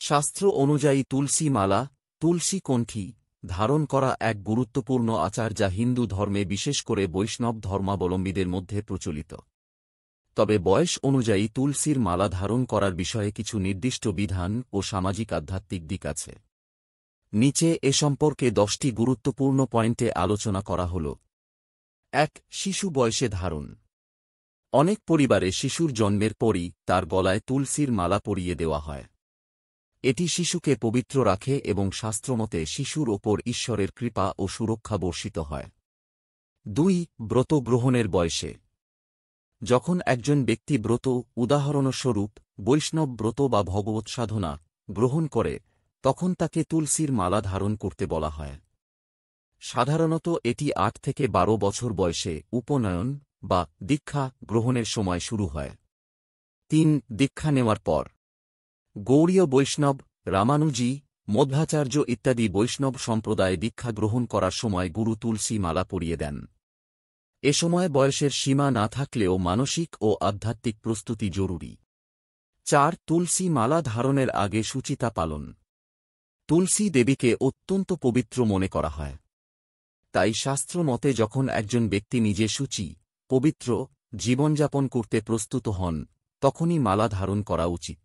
শাস্ত্র অনুযায়ী তুলসী মালা, তুলসী কণ্ঠী ধারণ করা এক গুরুত্বপূর্ণ আচার যা হিন্দু ধর্মে বিশেষ করে বৈষ্ণব ধর্মাবলম্বীদের মধ্যে প্রচলিত। তবে বয়স অনুযায়ী তুলসীর মালা ধারণ করার বিষয়ে কিছু নির্দিষ্ট বিধান ও সামাজিক আধ্যাত্মিক দিক আছে। নিচে এ সম্পর্কে 10টি গুরুত্বপূর্ণ পয়েন্টে আলোচনা করা হল। 1. শিশু বয়সে ধারণ। অনেক পরিবারে শিশুর জন্মের পরই তার গলায় তুলসীর মালা পরিয়ে দেওয়া হয়। এটি শিশুকে পবিত্র রাখে এবং শাস্ত্রমতে শিশুর ওপর ঈশ্বরের কৃপা ও সুরক্ষা বর্ষিত হয়। 2. ব্রত গ্রহণের বয়সে। যখন একজন ব্যক্তি ব্রত, উদাহরণস্বরূপ বৈষ্ণব ব্রত বা ভগবৎ সাধনা গ্রহণ করে, তখন তাকে তুলসীর মালা ধারণ করতে বলা হয়। সাধারণত এটি 8 থেকে 12 বছর বয়সে উপনয়ন বা দীক্ষা গ্রহণের সময় শুরু হয়। 3. দীক্ষা নেওয়ার পর। গৌড়ীয় বৈষ্ণব, রামানুজি, মধ্বাচার্য ইত্যাদি বৈষ্ণব সম্প্রদায়ে দীক্ষা গ্রহণ করার সময় গুরু তুলসী মালা পরিয়ে দেন। এ সময় বয়সের সীমা না থাকলেও মানসিক ও আধ্যাত্মিক প্রস্তুতি জরুরি। 4. তুলসী মালা ধারণের আগে শুচিতা পালন। তুলসী দেবীকে অত্যন্ত পবিত্র মনে করা হয়। তাই শাস্ত্র মতে যখন একজন ব্যক্তি নিজে শুচি, পবিত্র জীবনযাপন করতে প্রস্তুত হন, তখনই মালা ধারণ করা উচিত।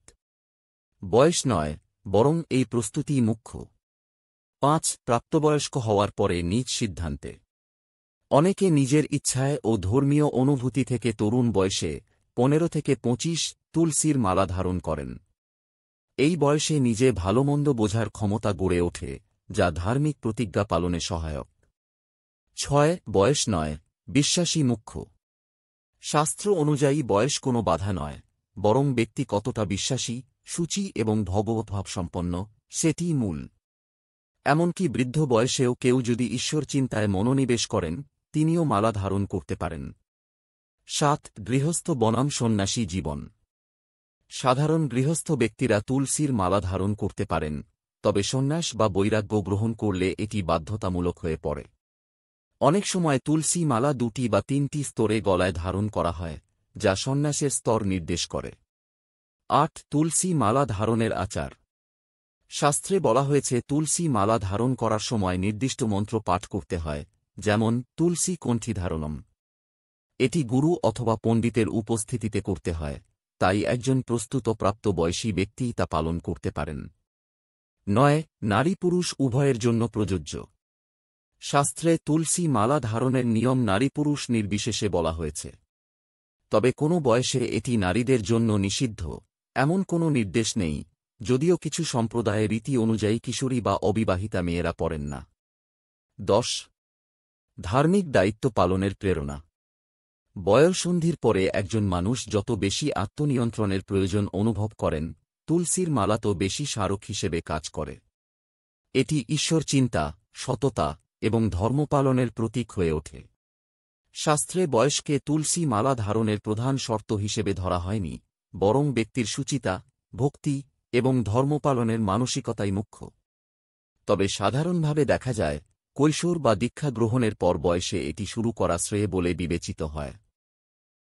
বয়স নয়, বরং এই প্রস্তুতিই মুখ্য। 5. প্রাপ্তবয়স্ক হওয়ার পরে নিজ সিদ্ধান্তে। অনেকে নিজের ইচ্ছায় ও ধর্মীয় অনুভূতি থেকে তরুণ বয়সে 15 থেকে 25 তুলসীর মালা ধারণ করেন। এই বয়সে নিজে ভালোমন্দ বোঝার ক্ষমতা গড়ে ওঠে, যা ধার্মিক প্রতিজ্ঞা পালনে সহায়ক। 6. বয়স নয়, বিশ্বাসী মুখ্য। শাস্ত্র অনুযায়ী বয়স কোনো বাধা নয়, বরং ব্যক্তি কতটা বিশ্বাসী, শুচি এবং ভগবদ্ভাবসম্পন্ন সেটিই মূল। এমনকি বৃদ্ধ বয়সেও কেউ যদি ঈশ্বর চিন্তায় মনোনিবেশ করেন, তিনিও মালা ধারণ করতে পারেন। 7. গৃহস্থ বনাম সন্ন্যাসী জীবন। সাধারণ গৃহস্থ ব্যক্তিরা তুলসীর মালা ধারণ করতে পারেন, তবে সন্ন্যাস বা বৈরাগ্য গ্রহণ করলে এটি বাধ্যতামূলক হয়ে পড়ে। অনেক সময় তুলসী মালা 2টি বা 3টি স্তরে গলায় ধারণ করা হয়, যা সন্ন্যাসের স্তর নির্দেশ করে। 8. তুলসী মালা ধারণের আচার। শাস্ত্রে বলা হয়েছে তুলসী মালা ধারণ করার সময় নির্দিষ্ট মন্ত্র পাঠ করতে হয়, যেমন তুলসী কণ্ঠী ধারণম। এটি গুরু অথবা পণ্ডিতের উপস্থিতিতে করতে হয়, তাই একজন প্রস্তুত প্রাপ্তবয়সী ব্যক্তি তা পালন করতে পারেন। 9. নারী পুরুষ উভয়ের জন্য প্রযোজ্য। শাস্ত্রে তুলসী মালা ধারণের নিয়ম নারী পুরুষ নির্বিশেষে বলা হয়েছে। তবে কোনো বয়সে এটি নারীদের জন্য নিষিদ্ধ এমন কোনো নির্দেশ নেই, যদিও কিছু সম্প্রদায়ে রীতি অনুযায়ী কিশোরী বা অবিবাহিতা মেয়েরা পড়েন না। 10. ধার্মিক দায়িত্ব পালনের প্রেরণা। বয়ঃসন্ধির পরে একজন মানুষ যত বেশি আত্মনিয়ন্ত্রণের প্রয়োজন অনুভব করেন, তুলসীর মালা তো বেশি স্মারক হিসেবে কাজ করে। এটি ঈশ্বর চিন্তা, সততা এবং ধর্মপালনের প্রতীক হয়ে ওঠে। শাস্ত্রে বয়সকে তুলসী মালা ধারণের প্রধান শর্ত হিসেবে ধরা হয়নি, বরং ব্যক্তির শুচিতা, ভক্তি এবং ধর্মপালনের মানসিকতাই মুখ্য। তবে সাধারণভাবে দেখা যায়, কৈশোর বা দীক্ষা গ্রহণের পর বয়সে এটি শুরু করা শ্রেয় বলে বিবেচিত হয়।